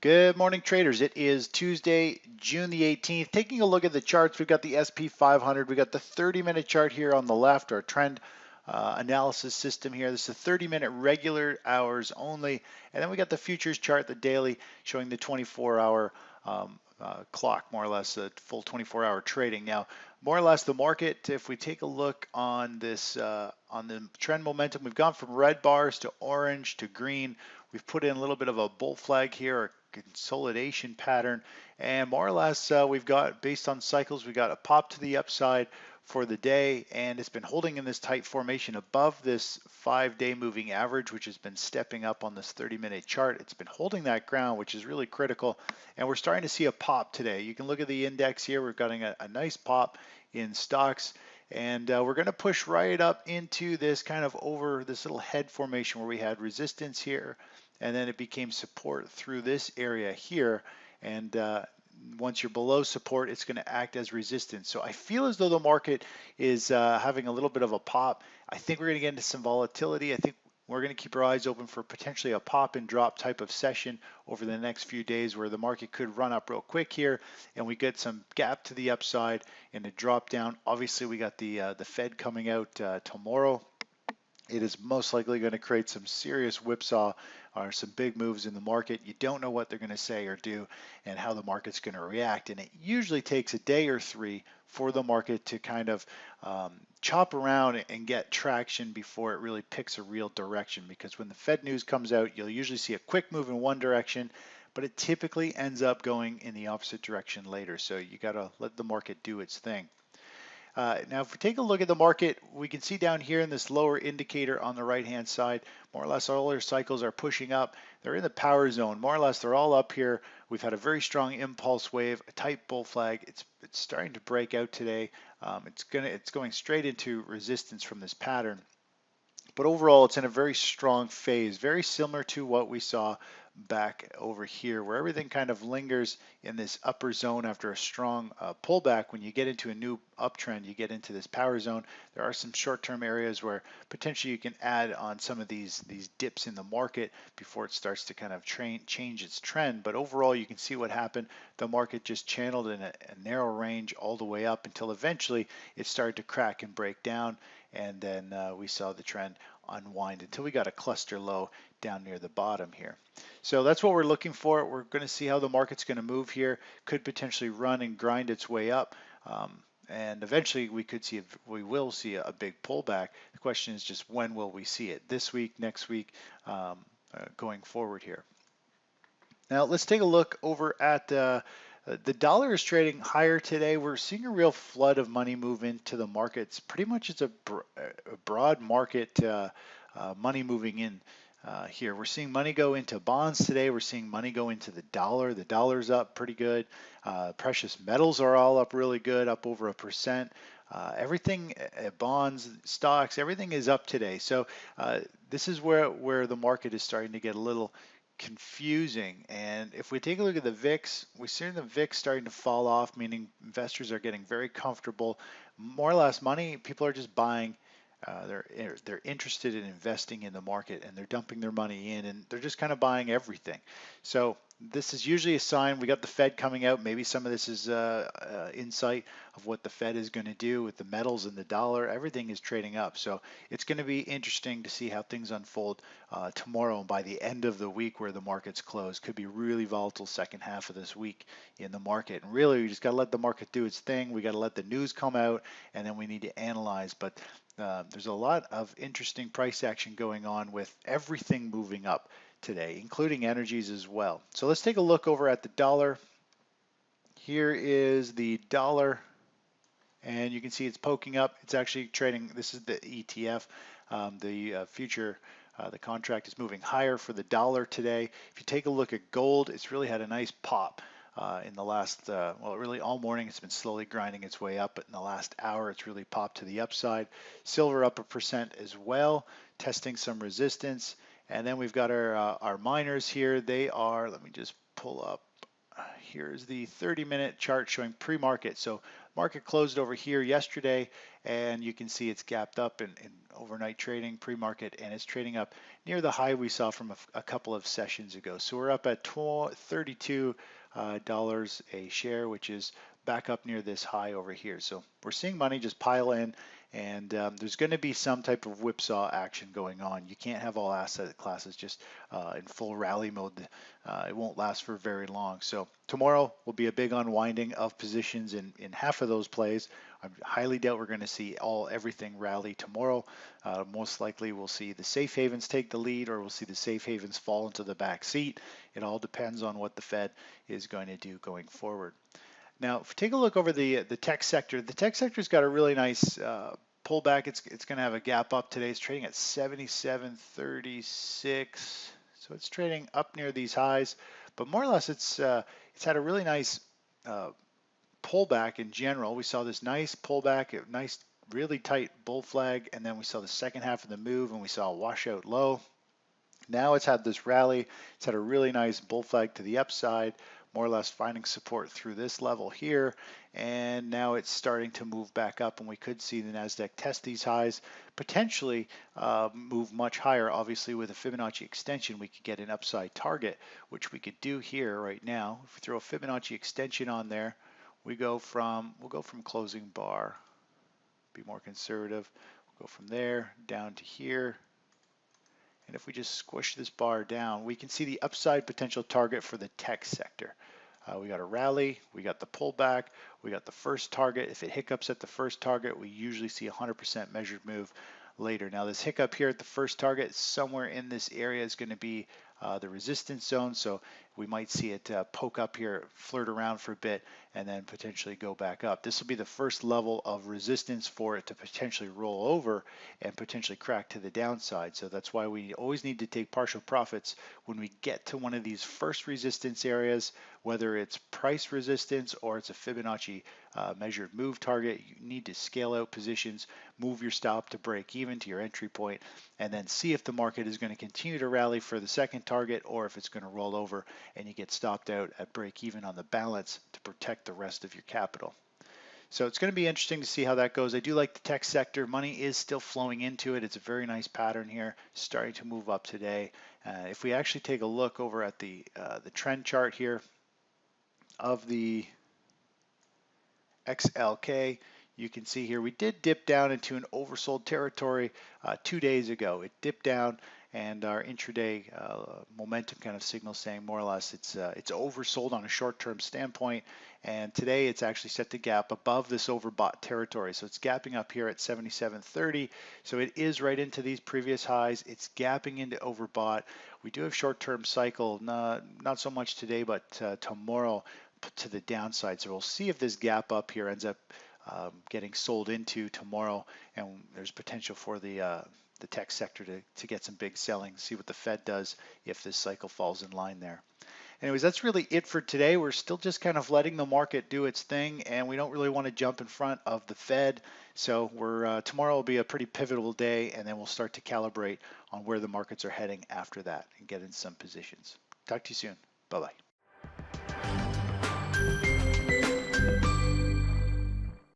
Good morning, traders. It is Tuesday, June the 18th. Taking a look at the charts, we've got the SP 500. We've got the 30-minute chart here on the left, our trend analysis system here. This is a 30-minute regular hours only. And then we got the futures chart, the daily, showing the 24-hour clock, more or less, a full 24-hour trading. Now, more or less, the market, if we take a look on this, on the trend momentum, we've gone from red bars to orange to green. We've put in a little bit of a bull flag here, a consolidation pattern, and more or less we've got, based on cycles, we got a pop to the upside for the day, and it's been holding in this tight formation above this 5-day moving average, which has been stepping up on this 30-minute chart. It's been holding that ground, which is really critical, and we're starting to see a pop today. You can look at the index here. We're getting a nice pop in stocks. And we're going to push right up into this kind of over this little head formation where we had resistance here, and then it became support through this area here. And once you're below support, it's going to act as resistance. So I feel as though the market is having a little bit of a pop. I think we're going to get into some volatility. I think we're going to keep our eyes open for potentially a pop and drop type of session over the next few days where the market could run up real quick here and we get some gap to the upside and a drop down. Obviously, we got the Fed coming out tomorrow. It is most likely going to create some serious whipsaw or some big moves in the market. You don't know what they're going to say or do and how the market's going to react. And it usually takes a day or three for the market to kind of chop around and get traction before it really picks a real direction. Because when the Fed news comes out, you'll usually see a quick move in one direction, but it typically ends up going in the opposite direction later. So you got to let the market do its thing. Now, if we take a look at the market, we can see down here in this lower indicator on the right-hand side, more or less all our cycles are pushing up. They're in the power zone. More or less, they're all up here. We've had a very strong impulse wave, a tight bull flag. It's starting to break out today. It's going straight into resistance from this pattern. But overall, it's in a very strong phase, very similar to what we saw back over here, where everything kind of lingers in this upper zone after a strong pullback. When you get into a new uptrend, you get into this power zone. There are some short-term areas where potentially you can add on some of these dips in the market before it starts to kind of change its trend. But overall, you can see what happened. The market just channeled in a narrow range all the way up until eventually it started to crack and break down. And then we saw the trend unwind until we got a cluster low down near the bottom here. So that's what we're looking for. We're going to see how the market's going to move here. Could potentially run and grind its way up. And eventually we will see a big pullback. The question is just when will we see it? This week, next week, going forward here. Now let's take a look over at the dollar is trading higher today. We're seeing a real flood of money move into the markets. Pretty much it's a broad market money moving in here. We're seeing money go into bonds today. We're seeing money go into the dollar. The dollar's up pretty good. Precious metals are all up really good, up over 1%. Everything, bonds, stocks, everything is up today. So this is where the market is starting to get a little confusing. And if we take a look at the VIX, we see the VIX starting to fall off, meaning investors are getting very comfortable. More or less money, people are just buying. They're interested in investing in the market and they're dumping their money in and they're just kind of buying everything. So this is usually a sign. We got the Fed coming out. Maybe some of this is insight of what the Fed is going to do with the metals and the dollar. Everything is trading up. So it's going to be interesting to see how things unfold tomorrow and by the end of the week where the markets close. Could be really volatile second half of this week in the market. And really, we just got to let the market do its thing. We got to let the news come out and then we need to analyze. But there's a lot of interesting price action going on with everything moving up today, including energies as well. So let's take a look over at the dollar. Here is the dollar, and you can see it's poking up. It's actually trading. This is the ETF. The future, the contract is moving higher for the dollar today. If you take a look at gold, it's really had a nice pop. In the last, well, really all morning, it's been slowly grinding its way up, but in the last hour, it's really popped to the upside. Silver up 1% as well, testing some resistance. And then we've got our miners here. They are, let me just pull up. Here's the 30-minute chart showing pre-market. So Market closed over here yesterday, and you can see it's gapped up in overnight trading, pre-market, and it's trading up near the high we saw from a couple of sessions ago. So we're up at $32 a share, which is back up near this high over here. So we're seeing money just pile in, and there's going to be some type of whipsaw action going on. You can't have all asset classes just in full rally mode. It won't last for very long. So tomorrow will be a big unwinding of positions in half of those plays. I highly doubt we're going to see everything rally tomorrow. Most likely we'll see the safe havens take the lead, or we'll see the safe havens fall into the back seat. It all depends on what the Fed is going to do going forward. Now, if we take a look over the tech sector, the tech sector's got a really nice pullback. It's going to have a gap up today. It's trading at 77.36, so it's trading up near these highs. But more or less, it's had a really nice pullback in general. We saw this nice pullback, a nice, really tight bull flag, and then we saw the second half of the move, and we saw a washout low. Now it's had this rally. It's had a really nice bull flag to the upside, more or less finding support through this level here. And now it's starting to move back up, and we could see the NASDAQ test these highs, potentially move much higher. Obviously, with a Fibonacci extension, we could get an upside target, which we could do here right now. If we throw a Fibonacci extension on there, we'll go from closing bar, be more conservative. We'll go from there down to here. And if we just squish this bar down, we can see the upside potential target for the tech sector. We got a rally, we got the pullback, we got the first target. If it hiccups at the first target, we usually see 100% measured move later. Now this hiccup here at the first target, somewhere in this area is going to be the resistance zone, so we might see it poke up here, flirt around for a bit, and then potentially go back up. This will be the first level of resistance for it to potentially roll over and potentially crack to the downside. So that's why we always need to take partial profits when we get to one of these first resistance areas, whether it's price resistance or it's a Fibonacci measured move target. You need to scale out positions, move your stop to break even to your entry point, and then see if the market is going to continue to rally for the second target, or if it's going to roll over and you get stopped out at break even on the balance to protect the rest of your capital. So it's going to be interesting to see how that goes. I do like the tech sector. Money is still flowing into it. It's a very nice pattern here, starting to move up today. If we actually take a look over at the trend chart here of the XLK, you can see here we did dip down into an oversold territory 2 days ago. It dipped down, and our intraday momentum kind of signals saying more or less it's oversold on a short-term standpoint. And today it's actually set to gap above this overbought territory. So it's gapping up here at 77.30. So it is right into these previous highs. It's gapping into overbought. We do have short-term cycle, not so much today, but tomorrow to the downside. So we'll see if this gap up here ends up getting sold into tomorrow, and there's potential for the tech sector to get some big selling. See what the Fed does if this cycle falls in line there. Anyways, that's really it for today. We're still just kind of letting the market do its thing, and we don't really want to jump in front of the Fed. So tomorrow will be a pretty pivotal day, and then we'll start to calibrate on where the markets are heading after that and get in some positions. Talk to you soon. Bye-bye.